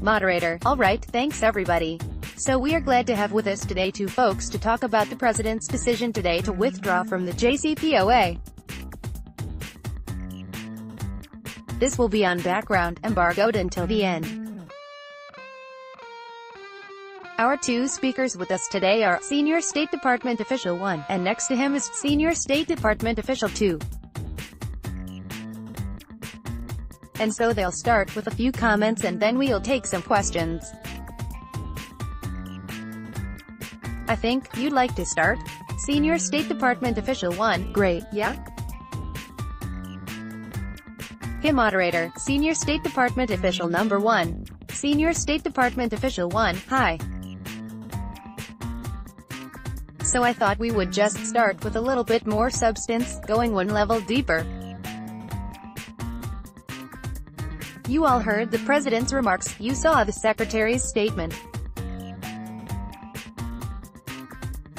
Moderator. Alright, thanks everybody. So we are glad to have with us today two folks to talk about the President's decision today to withdraw from the JCPOA. This will be on background, embargoed until the end. Our two speakers with us today are Senior State Department Official 1, and next to him is Senior State Department Official 2. And so they'll start with a few comments and then we'll take some questions. I think you'd like to start? Senior State Department Official 1, great, yeah? Okay, Moderator, Senior State Department Official Number 1. Senior State Department Official 1, hi. So I thought we would just start with a little bit more substance, going one level deeper. You all heard the President's remarks, you saw the Secretary's statement.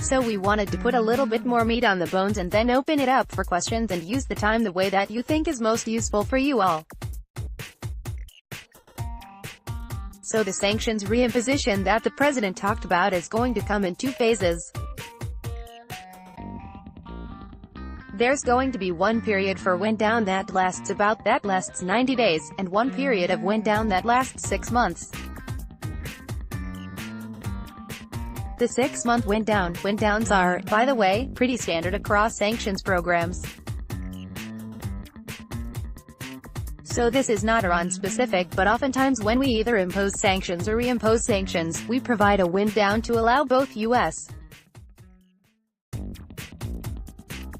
So we wanted to put a little bit more meat on the bones and then open it up for questions and use the time the way that you think is most useful for you all. So the sanctions reimposition that the President talked about is going to come in two phases. There's going to be one period for wind down that lasts 90 days, and one period of wind down that lasts 6 months. The 6-month wind downs are, by the way, pretty standard across sanctions programs. So this is not Iran specific, but oftentimes when we either impose sanctions or reimpose sanctions, we provide a wind down to allow both U.S.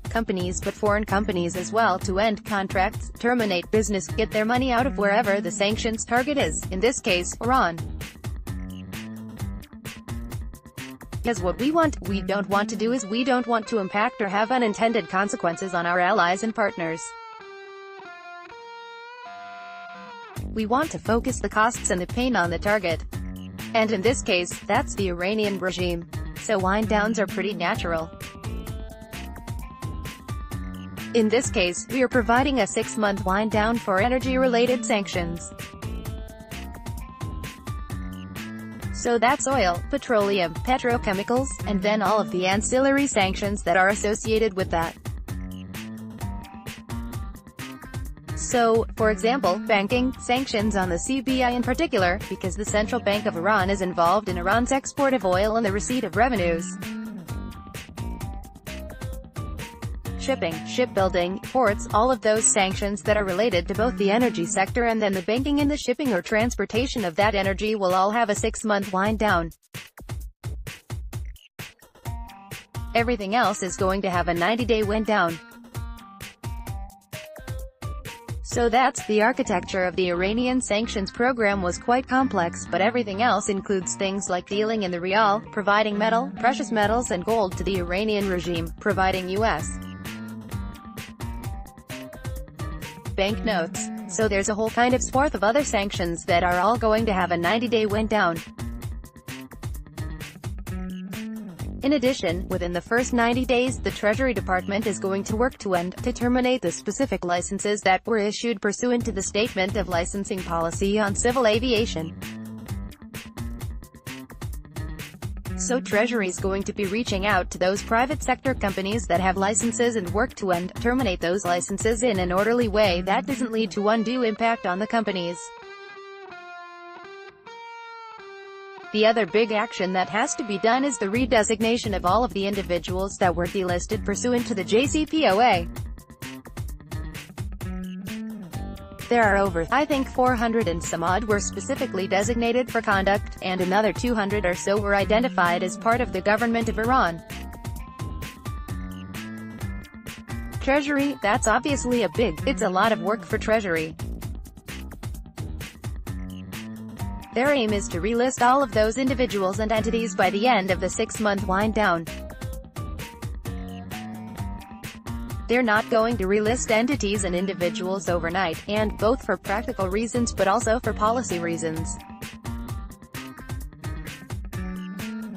companies but foreign companies as well to end contracts, terminate business, get their money out of wherever the sanctions target is, in this case, Iran. Because what we don't want to do is we don't want to impact or have unintended consequences on our allies and partners. We want to focus the costs and the pain on the target. And in this case, that's the Iranian regime. So wind downs are pretty natural. In this case, we are providing a 6-month wind down for energy-related sanctions. So that's oil, petroleum, petrochemicals, and then all of the ancillary sanctions that are associated with that. So, for example, banking, sanctions on the CBI in particular, because the Central Bank of Iran is involved in Iran's export of oil and the receipt of revenues. Shipping, shipbuilding, ports, all of those sanctions that are related to both the energy sector and then the banking and the shipping or transportation of that energy will all have a 6-month wind down. Everything else is going to have a 90-day wind down. So that's the architecture of the Iranian sanctions program was quite complex, but everything else includes things like dealing in the rial, providing metal, precious metals and gold to the Iranian regime, providing U.S. banknotes. So there's a whole kind of swath of other sanctions that are all going to have a 90-day wind down. In addition, within the first 90 days, the Treasury Department is going to work to terminate the specific licenses that were issued pursuant to the Statement of Licensing Policy on Civil Aviation. So Treasury is going to be reaching out to those private sector companies that have licenses and work to terminate those licenses in an orderly way that doesn't lead to undue impact on the companies. The other big action that has to be done is the redesignation of all of the individuals that were delisted pursuant to the JCPOA. There are over, I think 400 and some odd were specifically designated for conduct, and another 200 or so were identified as part of the government of Iran. Treasury, that's obviously it's a lot of work for Treasury. Their aim is to relist all of those individuals and entities by the end of the 6-month wind down. They're not going to relist entities and individuals overnight, and both for practical reasons but also for policy reasons.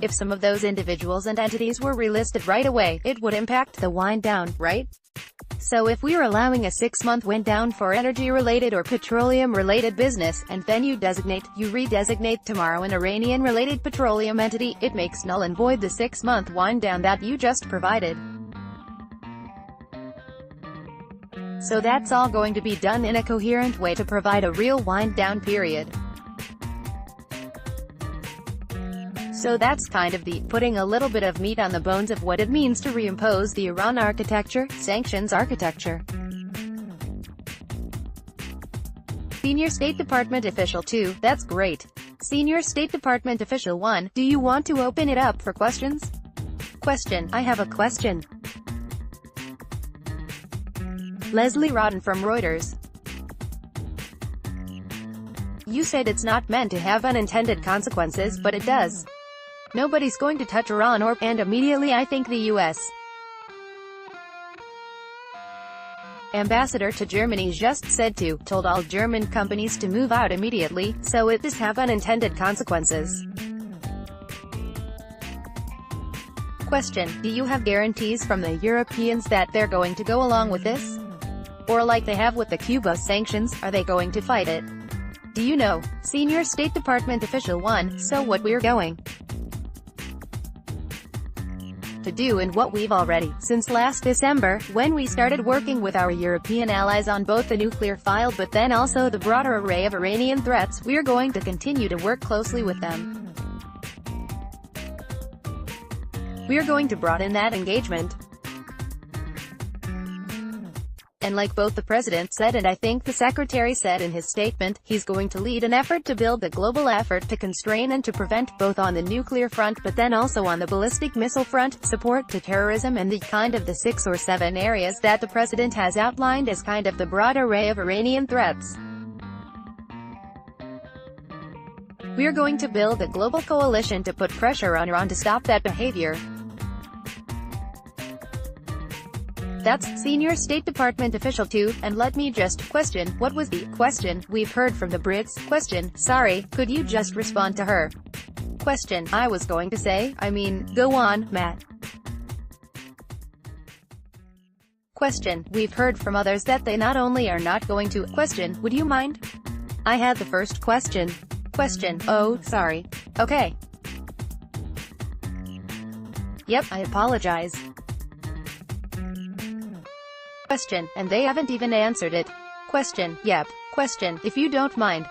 If some of those individuals and entities were relisted right away, it would impact the wind down, right? So if we're allowing a 6-month wind down for energy-related or petroleum-related business, and then you redesignate tomorrow an Iranian-related petroleum entity, it makes null and void the 6-month wind down that you just provided. So that's all going to be done in a coherent way to provide a real wind down period. So that's kind of the putting a little bit of meat on the bones of what it means to reimpose the Iran architecture, sanctions architecture. Senior State Department Official 2, that's great. Senior State Department Official 1, do you want to open it up for questions? Question, I have a question. Leslie Rodden from Reuters. You said it's not meant to have unintended consequences, but it does. Nobody's going to touch Iran and immediately I think the U.S. ambassador to Germany just told all German companies to move out immediately, so it does have unintended consequences. Question, do you have guarantees from the Europeans that they're going to go along with this? Or like they have with the Cuba sanctions, are they going to fight it? Do you know? Senior State Department Official 1, so what we're going to do and what we've already, since last December, when we started working with our European allies on both the nuclear file but then also the broader array of Iranian threats, we're going to continue to work closely with them. We're going to broaden that engagement. And like both the President said and I think the Secretary said in his statement, he's going to lead an effort to build a global effort to constrain and to prevent, both on the nuclear front but then also on the ballistic missile front, support to terrorism and the kind of the 6 or 7 areas that the President has outlined as kind of the broad array of Iranian threats. We're going to build a global coalition to put pressure on Iran to stop that behavior. That's Senior State Department Official 2, and let me just question, what was the question we've heard from the Brits? Question, sorry, could you just respond to her? Question, I was going to say, go on, Matt. Question, we've heard from others that they not only are not going to. Question, would you mind? I had the first question. Question, oh, sorry. Okay. Yep, I apologize. Question, and they haven't even answered it. Question, yep. Question, if you don't mind.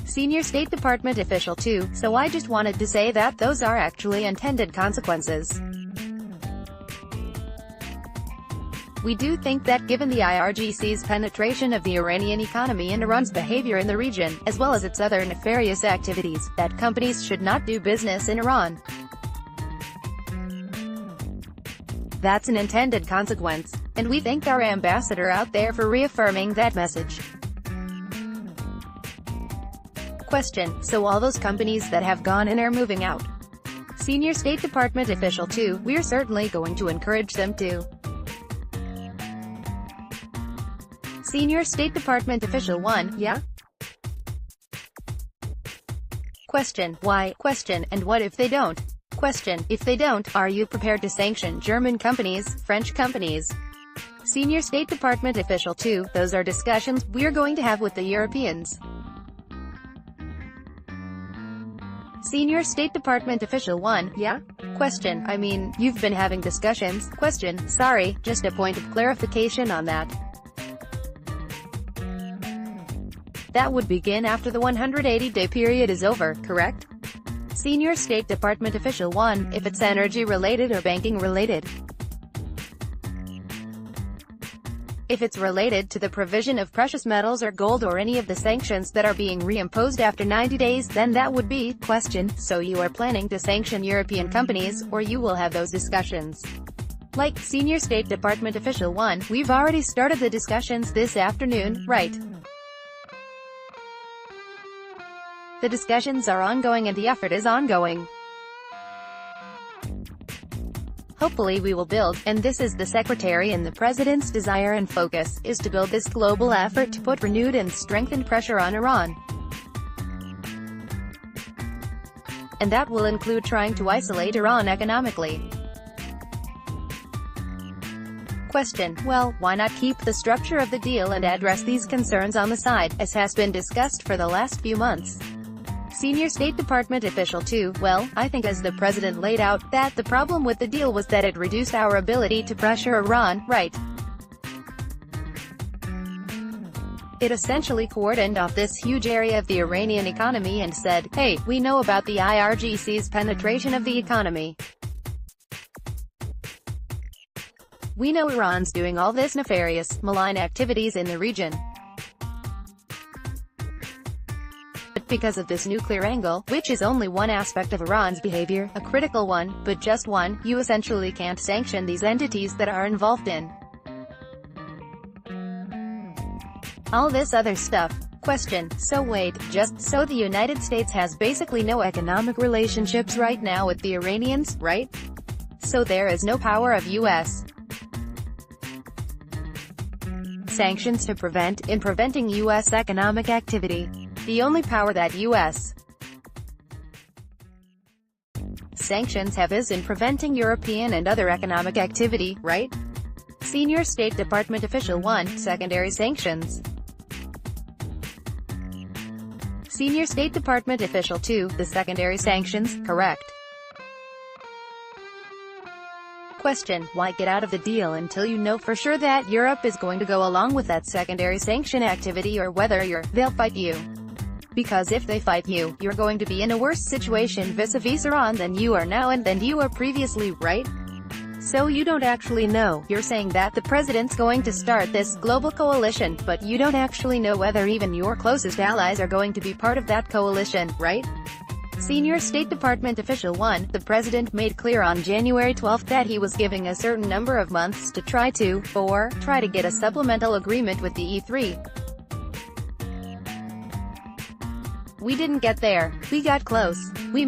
Senior State Department Official 2, so I just wanted to say that those are actually intended consequences. We do think that given the IRGC's penetration of the Iranian economy and Iran's behavior in the region, as well as its other nefarious activities, that companies should not do business in Iran. That's an intended consequence, and we thank our ambassador out there for reaffirming that message. Question, so all those companies that have gone in are moving out? Senior State Department Official 2, we're certainly going to encourage them to. Senior State Department Official 1, yeah? Question, why? Question, and what if they don't? Question, if they don't, are you prepared to sanction German companies, French companies? Senior State Department Official 2, those are discussions we're going to have with the Europeans. Senior State Department Official 1, yeah? Question, you've been having discussions. Question, sorry, just a point of clarification on that. That would begin after the 180-day period is over, correct? Senior State Department Official 1, if it's energy-related or banking-related. If it's related to the provision of precious metals or gold or any of the sanctions that are being reimposed after 90 days, then that would be. Question, so you are planning to sanction European companies, or you will have those discussions? Like, Senior State Department Official 1, we've already started the discussions this afternoon, right? The discussions are ongoing and the effort is ongoing. Hopefully we will build, and this is the Secretary and the President's desire and focus, is to build this global effort to put renewed and strengthened pressure on Iran. And that will include trying to isolate Iran economically. Question: well, why not keep the structure of the deal and address these concerns on the side, as has been discussed for the last few months? Senior State Department official 2, well, I think as the president laid out, that the problem with the deal was that it reduced our ability to pressure Iran, right? It essentially cordoned off this huge area of the Iranian economy and said, hey, we know about the IRGC's penetration of the economy. We know Iran's doing all this nefarious, malign activities in the region. But because of this nuclear angle, which is only one aspect of Iran's behavior, a critical one, but just one, you essentially can't sanction these entities that are involved in all this other stuff. Question: so wait, just so the United States has basically no economic relationships right now with the Iranians, right? So there is no power of U.S. sanctions to preventing U.S. economic activity. The only power that U.S. sanctions have is in preventing European and other economic activity, right? Senior State Department official 1, secondary sanctions. Senior State Department official 2, the secondary sanctions, correct. Question: why get out of the deal until you know for sure that Europe is going to go along with that secondary sanction activity, or whether they'll fight you? Because if they fight you, you're going to be in a worse situation vis-a-vis Iran than you are now and than you were previously, right? So you don't actually know. You're saying that the president's going to start this global coalition, but you don't actually know whether even your closest allies are going to be part of that coalition, right? Senior State Department official 1, the president made clear on January 12 that he was giving a certain number of months to try to get a supplemental agreement with the E3. We didn't get there. We got close. We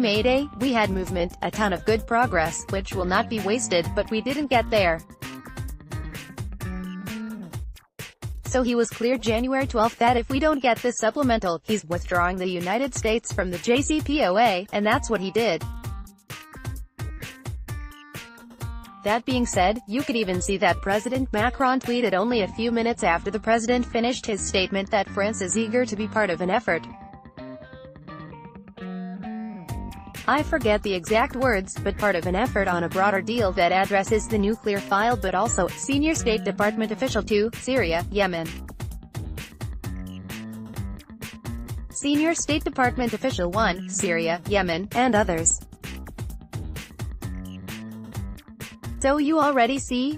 had movement, a ton of good progress, which will not be wasted, but we didn't get there. So he was clear January 12 that if we don't get this supplemental, he's withdrawing the United States from the JCPOA, and that's what he did. That being said, you could even see that President Macron tweeted only a few minutes after the president finished his statement that France is eager to be part of an effort. I forget the exact words, but part of an effort on a broader deal that addresses the nuclear file, but also, Senior State Department official 2, Syria, Yemen. Senior State Department official 1, Syria, Yemen, and others. So you already see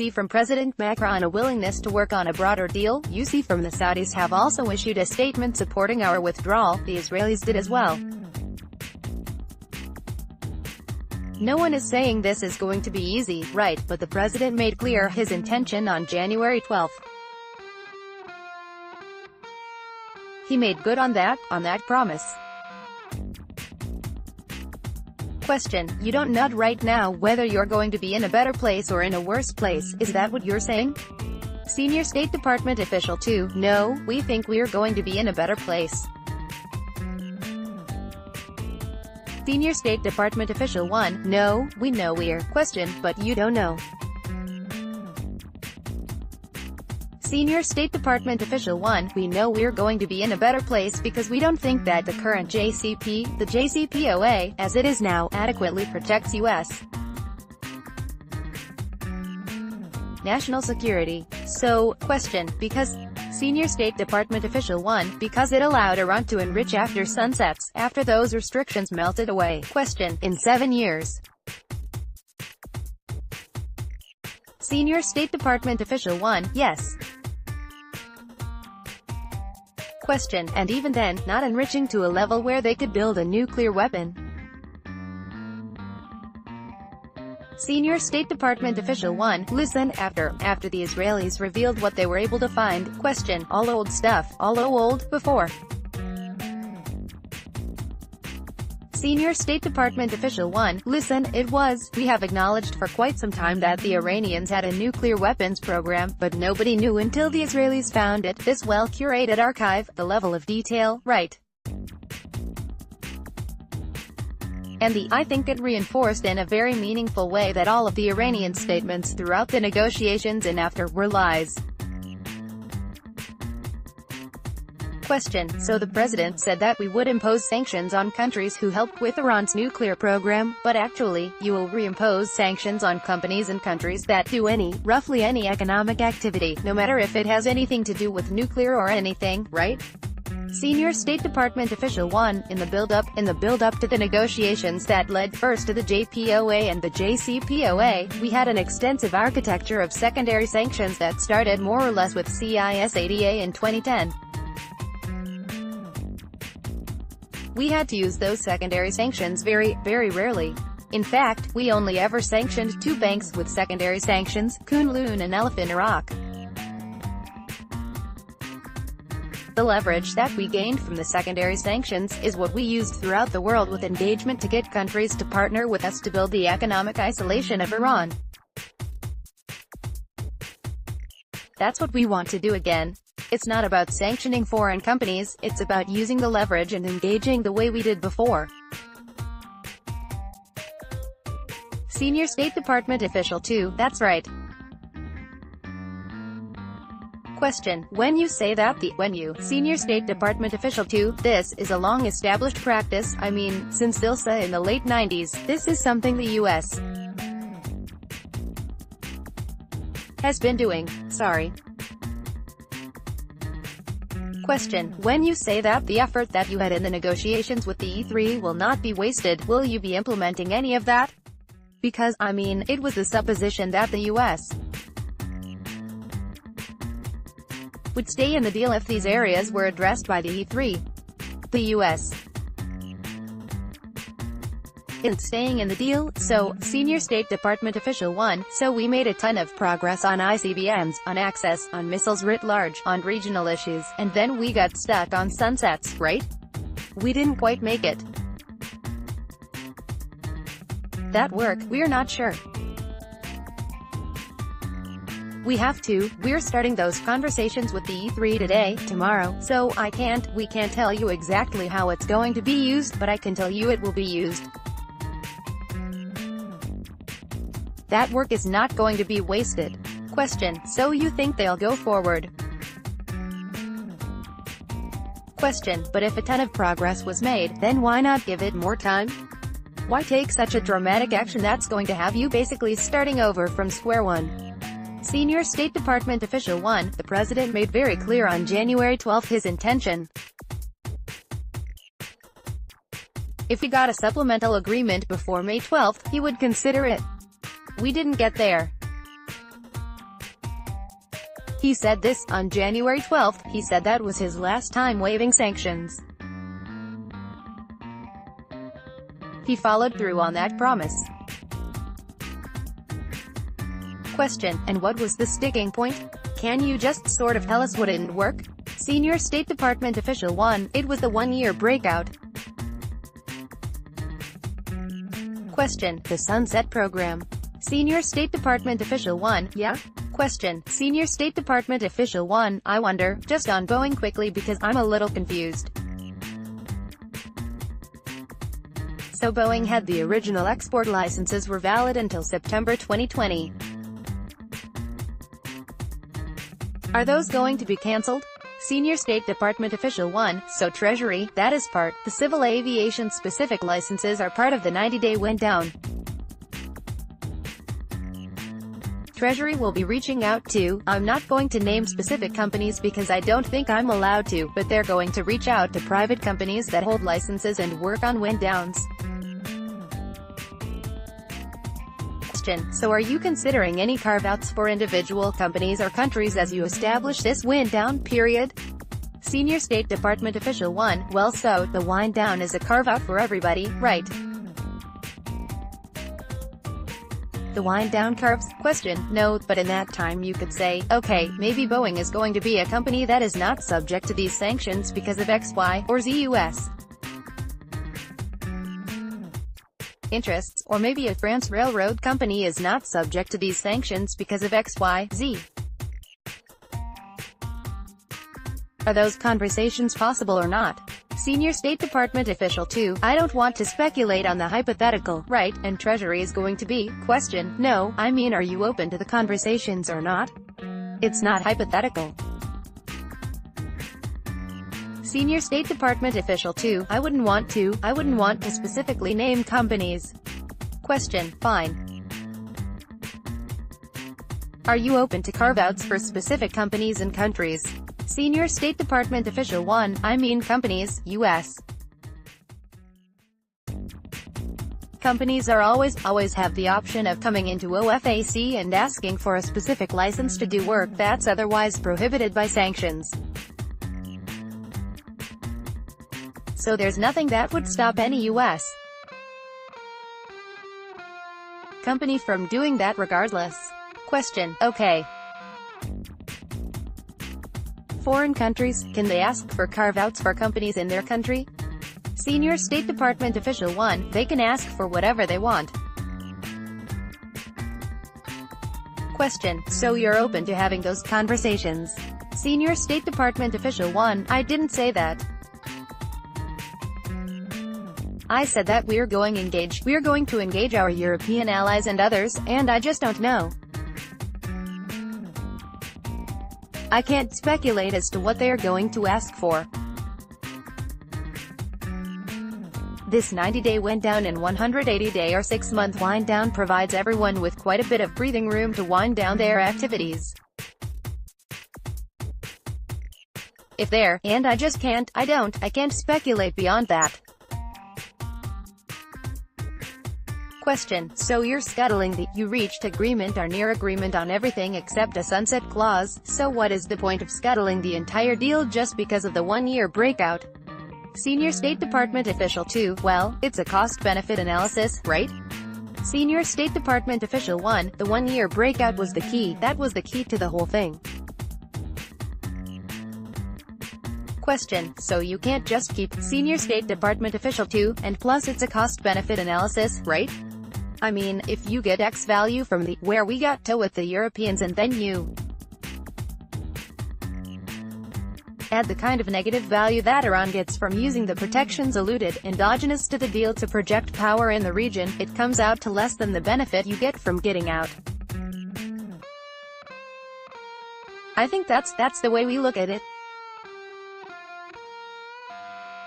from President Macron a willingness to work on a broader deal. You see from the Saudis have also issued a statement supporting our withdrawal. The Israelis did as well. No one is saying this is going to be easy, right, but the president made clear his intention on January 12. He made good on that promise. Question: you don't know right now whether you're going to be in a better place or in a worse place, is that what you're saying? Senior State Department official 2, no, we think we're going to be in a better place. Senior State Department official 1, no, we know we're. Question: but you don't know. Senior State Department official 1, we know we're going to be in a better place because we don't think that the current the JCPOA, as it is now, adequately protects U.S. national security. So, question: because Senior State Department official 1, because it allowed Iran to enrich after sunsets, after those restrictions melted away. Question: in 7 years. Senior State Department official 1, yes. Question: and even then, not enriching to a level where they could build a nuclear weapon. Senior State Department official 1, listen, after the Israelis revealed what they were able to find. Question: all old stuff, all old, before. Senior State Department official 1, listen, we have acknowledged for quite some time that the Iranians had a nuclear weapons program, but nobody knew until the Israelis found it, this well-curated archive, the level of detail, right? And I think it reinforced in a very meaningful way that all of the Iranian statements throughout the negotiations and after were lies. Question: so the president said that we would impose sanctions on countries who helped with Iran's nuclear program, but actually, you will reimpose sanctions on companies and countries that do roughly any economic activity, no matter if it has anything to do with nuclear or anything, right? Senior State Department official 1, in the build-up to the negotiations that led first to the JPOA and the JCPOA, we had an extensive architecture of secondary sanctions that started more or less with CIS-80A in 2010. We had to use those secondary sanctions very, very rarely. In fact, we only ever sanctioned 2 banks with secondary sanctions, Kunlun and Elf in Iraq. The leverage that we gained from the secondary sanctions is what we used throughout the world with engagement to get countries to partner with us to build the economic isolation of Iran. That's what we want to do again. It's not about sanctioning foreign companies, it's about using the leverage and engaging the way we did before. Senior State Department official 2, that's right. Question: when you say that Senior State Department official 2, this is a long-established practice, I mean, since DILSA in the late 90s, this is something the U.S. has been doing. Sorry. Question: when you say that the effort that you had in the negotiations with the E3 will not be wasted, will you be implementing any of that? Because, I mean, it was the supposition that the U.S. would stay in the deal if these areas were addressed by the E3. The U.S. isn't staying in the deal, so, Senior State Department official 1, so we made a ton of progress on ICBMs, on access, on missiles writ large, on regional issues, and then we got stuck on sunsets, right? We didn't quite make it. That work, we're not sure. We're starting those conversations with the E3 today, tomorrow, so we can't tell you exactly how it's going to be used, but I can tell you it will be used. That work is not going to be wasted. Question: so you think they'll go forward? Question: but if a ton of progress was made, then why not give it more time? Why take such a dramatic action that's going to have you basically starting over from square one? Senior State Department official 1, the president made very clear on January 12 his intention. If he got a supplemental agreement before May 12, he would consider it. We didn't get there. He said this on January 12. He said that was his last time waiving sanctions. He followed through on that promise. Question: and what was the sticking point? Can you just sort of tell us what didn't work? Senior State Department official 1, it was the one-year breakout. Question: the Sunset Program. Senior State Department official 1, yeah? Question: Senior State Department official 1, I wonder, just on Boeing quickly because I'm a little confused. So Boeing had the original export licenses were valid until September 2020. Are those going to be cancelled? Senior State Department official 1, so Treasury, that is part, the civil aviation specific licenses are part of the 90-day wind down. Treasury will be reaching out to, I'm not going to name specific companies because I don't think I'm allowed to, but they're going to reach out to private companies that hold licenses and work on wind downs. So are you considering any carve-outs for individual companies or countries as you establish this wind-down period? Senior State Department official 1, well so, the wind-down is a carve-out for everybody, right? The wind-down curves? Question: no, but in that time you could say, okay, maybe Boeing is going to be a company that is not subject to these sanctions because of X, Y, or Z U.S. interests, or maybe a France railroad company is not subject to these sanctions because of X, Y, Z. Are those conversations possible or not? Senior State Department Official 2, I don't want to speculate on the hypothetical, right, and Treasury is going to be, question, no, I mean are you open to the conversations or not? It's not hypothetical. Senior State Department Official 2, I wouldn't want to specifically name companies. Question, fine. Are you open to carve-outs for specific companies and countries? Senior State Department Official 1, I mean companies, U.S. Companies are always have the option of coming into OFAC and asking for a specific license to do work that's otherwise prohibited by sanctions. So there's nothing that would stop any U.S. company from doing that regardless. Question, okay. Foreign countries, can they ask for carve-outs for companies in their country? Senior State Department Official 1, they can ask for whatever they want. Question, so you're open to having those conversations? Senior State Department Official 1, I didn't say that. I said that we're going to engage our European allies and others, and I just don't know. I can't speculate as to what they are going to ask for. This 90-day wind down and 180-day or 6-month wind down provides everyone with quite a bit of breathing room to wind down their activities. If they're, and I can't speculate beyond that. Question, so you're scuttling you reached agreement or near agreement on everything except a sunset clause, so what is the point of scuttling the entire deal just because of the one-year breakout? Senior State Department Official 2, well, it's a cost-benefit analysis, right? Senior State Department Official 1, the one-year breakout was the key, that was the key to the whole thing. Question, so you can't just keep Senior State Department Official 2, and plus it's a cost-benefit analysis, right? I mean, if you get X value from where we got to with the Europeans and then you add the kind of negative value that Iran gets from using the protections alluded, endogenous to the deal to project power in the region, it comes out to less than the benefit you get from getting out. I think that's the way we look at it.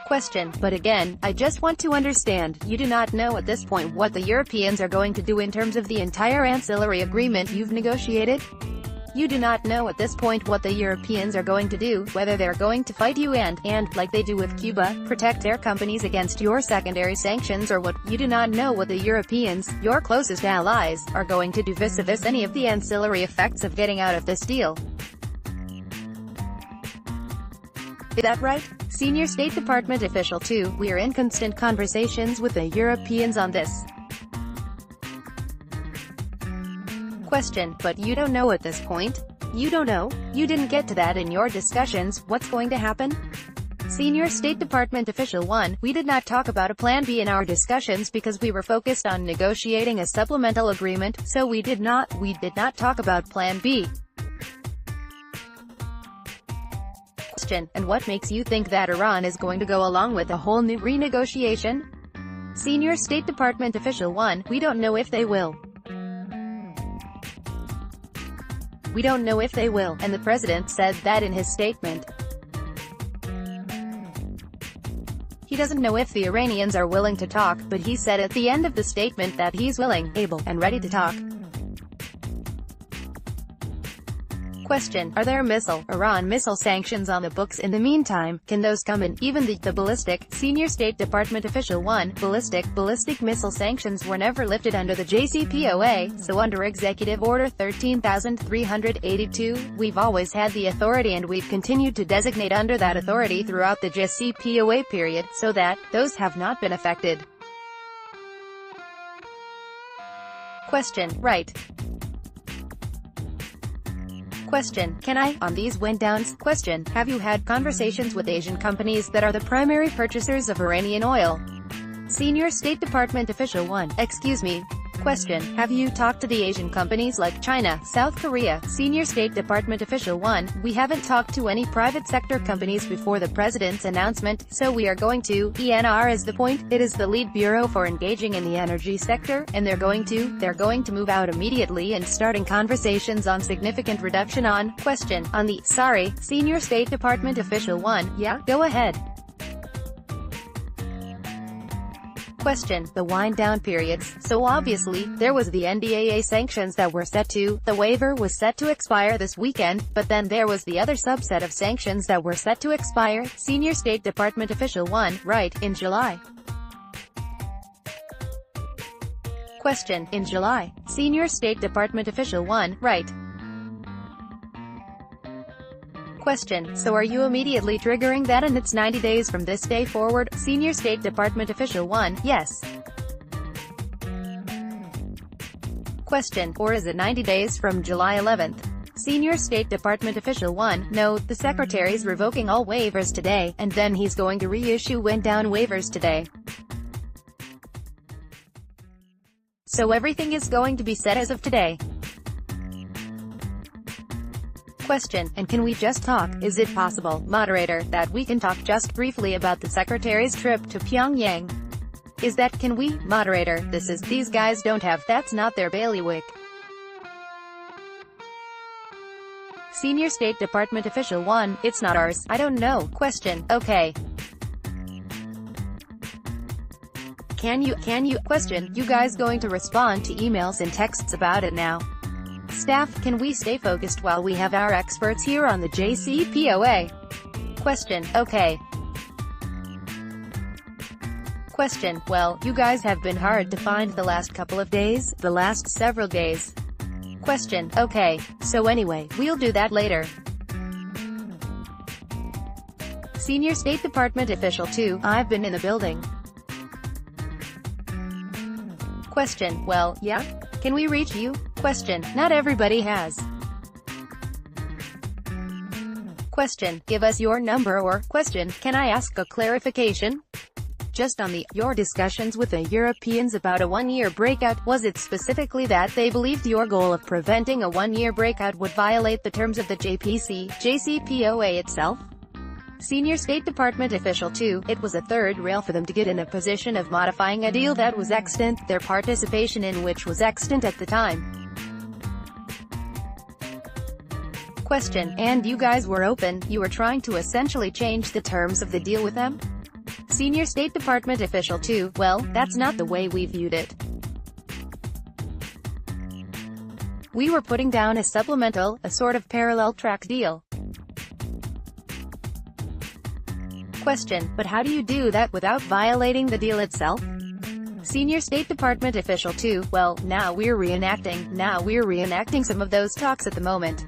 Question, but again, I just want to understand, you do not know at this point what the Europeans are going to do in terms of the entire ancillary agreement you've negotiated? You do not know at this point what the Europeans are going to do, whether they're going to fight you and, like they do with Cuba, protect their companies against your secondary sanctions or what. You do not know what the Europeans, your closest allies, are going to do vis-a-vis any of the ancillary effects of getting out of this deal. Is that right? Senior State Department Official 2, we are in constant conversations with the Europeans on this. Question, but you don't know at this point? You don't know? You didn't get to that in your discussions, what's going to happen? Senior State Department Official 1, we did not talk about a Plan B in our discussions because we were focused on negotiating a supplemental agreement, so we did not talk about Plan B. And what makes you think that Iran is going to go along with a whole new renegotiation? Senior State Department Official 1, we don't know if they will. We don't know if they will, and the president said that in his statement. He doesn't know if the Iranians are willing to talk, but he said at the end of the statement that he's willing, able, and ready to talk. Question, are there Iran missile sanctions on the books in the meantime? Can those come in? Even the ballistic, Senior State Department Official 1, ballistic missile sanctions were never lifted under the JCPOA, so under Executive Order 13,382, we've always had the authority and we've continued to designate under that authority throughout the JCPOA period, so that, those have not been affected. Question, right. Question, can I, on these wind downs? Question, have you had conversations with Asian companies that are the primary purchasers of Iranian oil? Senior State Department Official 1, excuse me. Question. Have you talked to the Asian companies like China, South Korea? Senior State Department official 1. We haven't talked to any private sector companies before the president's announcement, so we are going to. ENR is the point. It is the lead bureau for engaging in the energy sector, and they're going to move out immediately and starting conversations on significant reduction on. Question. On the. Sorry, Senior State Department official 1. Yeah, go ahead. Question. The wind-down periods. So obviously, there was the NDAA sanctions that were the waiver was set to expire this weekend, but then there was the other subset of sanctions that were set to expire. Senior State Department official 1. Right, in July. Question. In July. Senior State Department official 1. Right. Question. So are you immediately triggering that and it's 90 days from this day forward? Senior State Department official 1. Yes. Question. Or is it 90 days from July 11th? Senior State Department official 1. No, the Secretary's revoking all waivers today, and then he's going to reissue wind-down waivers today. So everything is going to be set as of today. Question. And can we just talk? Is it possible, moderator, that we can talk just briefly about the Secretary's trip to Pyongyang? Is that can we, moderator? These guys don't have, that's not their bailiwick. Senior State Department official 1. It's not ours. I don't know. Question. Okay. Can you, question, you guys going to respond to emails and texts about it now? Staff, can we stay focused while we have our experts here on the JCPOA? Question. Okay. Question. Well, you guys have been hard to find the last couple of days, the last several days. Question. Okay. So anyway, we'll do that later. Senior State Department official 2. I've been in the building. Question. Well, yeah? Can we reach you? Question. Not everybody has. Question. Give us your number or. Question. Can I ask a clarification? Just on your discussions with the Europeans about a one-year breakout, was it specifically that they believed your goal of preventing a one-year breakout would violate the terms of the JCPOA itself? Senior State Department official 2. It was a third rail for them to get in a position of modifying a deal that was extant, their participation in which was extant at the time. Question. And you guys were open, you were trying to essentially change the terms of the deal with them? Senior State Department official 2. Well, that's not the way we viewed it. We were putting down a supplemental, a sort of parallel track deal. Question. But how do you do that without violating the deal itself? Senior State Department official 2. Well, now we're reenacting some of those talks at the moment.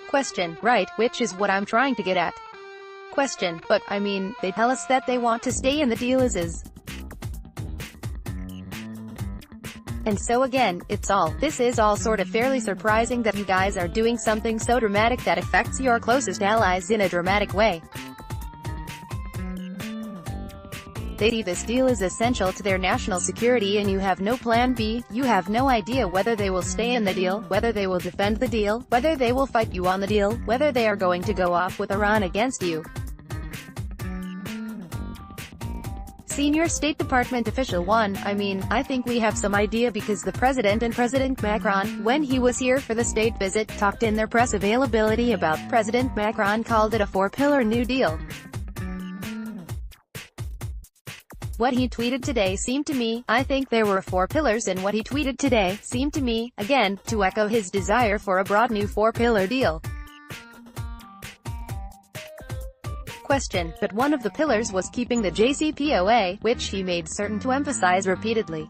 Question. Right, which is what I'm trying to get at. Question. But, I mean, they tell us that they want to stay in the deal as is. And so again, this is all sort of fairly surprising that you guys are doing something so dramatic that affects your closest allies in a dramatic way. They see this deal as essential to their national security and you have no plan B, you have no idea whether they will stay in the deal, whether they will defend the deal, whether they will fight you on the deal, whether they are going to go off with Iran against you. Senior State Department official 1. I mean, I think we have some idea because the President and President Macron, when he was here for the state visit, talked in their press availability about. President Macron called it a four-pillar New Deal. What he tweeted today seemed to me, I think there were 4 pillars in what he tweeted today, seemed to me, again, to echo his desire for a broad new 4-pillar deal. Question. But one of the pillars was keeping the JCPOA, which he made certain to emphasize repeatedly.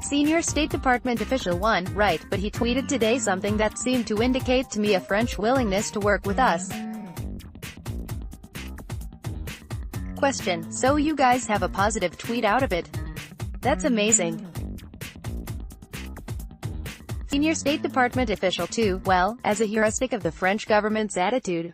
Senior State Department official 1. Right, but he tweeted today something that seemed to indicate to me a French willingness to work with us. Question. So you guys have a positive tweet out of it? That's amazing. Senior State Department official 2. Well, as a heuristic of the French government's attitude,